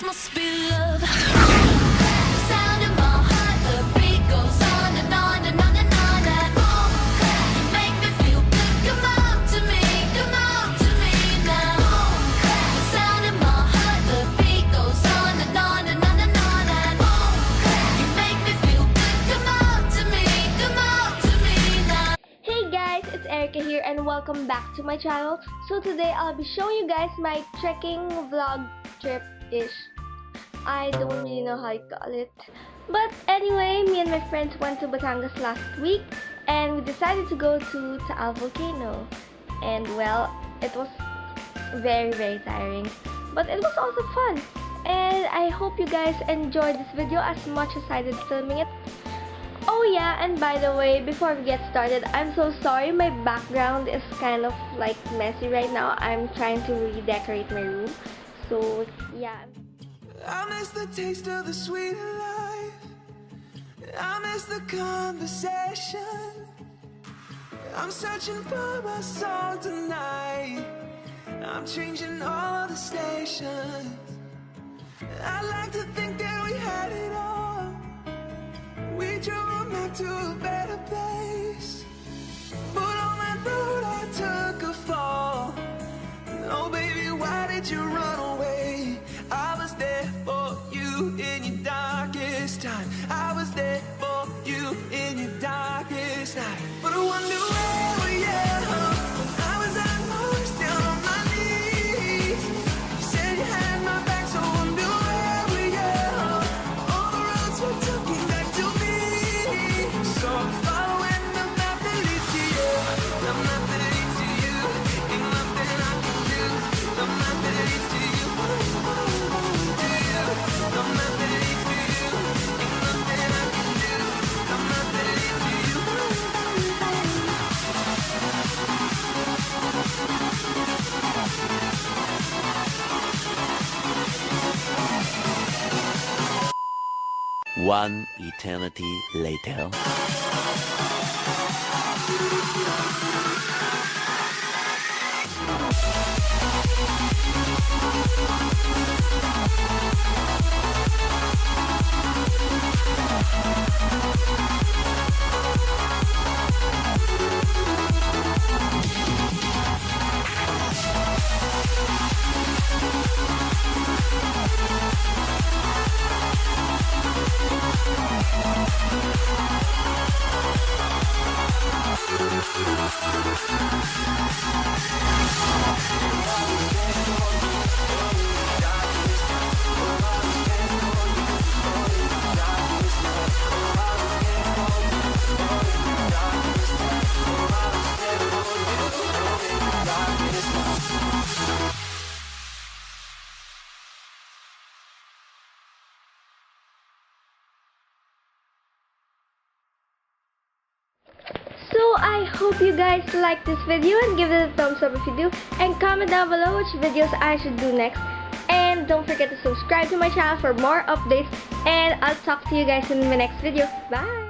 This must be love. Sound in my heart, the beat goes on and on and on and on and on. You make me feel good. Come out to me now. Sound in my heart, the beat goes on and on and on and on and on. You make me feel good. Come out to me now. Hey guys, it's Erika here and welcome back to my channel. So today I'll be showing you guys my trekking vlog trip-ish. I don't really know how you call it. But anyway, me and my friends went to Batangas last week and we decided to go to Taal Volcano. And well, it was very tiring. But it was also fun. And I hope you guys enjoyed this video as much as I did filming it. Oh yeah, and by the way, before we get started, I'm so sorry my background is kind of like messy right now. I'm trying to redecorate my room. So yeah. I miss the taste of the sweet life. I miss the conversation. I'm searching for my song tonight. I'm changing all the stations. I like to think that we had it all. We drove a map to a better place, but on that road I took a fall. Oh baby, why did you run away? I was there for you in your darkest time. I was there for you in your darkest night. But I wonder where were you when I was at most down on my knees. You said you had my back, so I wonder where were you. All the roads were talking back to me. So I'm following the map that leads to you. The map that leads to you. Ain't nothing I can do. The map that leads to you. The map that leads to you. Ain't nothing I can do. The map that leads to you. 1 eternity later. So I hope you guys like this video and give it a thumbs up if you do, and comment down below which videos I should do next. And don't forget to subscribe to my channel for more updates, and I'll talk to you guys in my next video. Bye!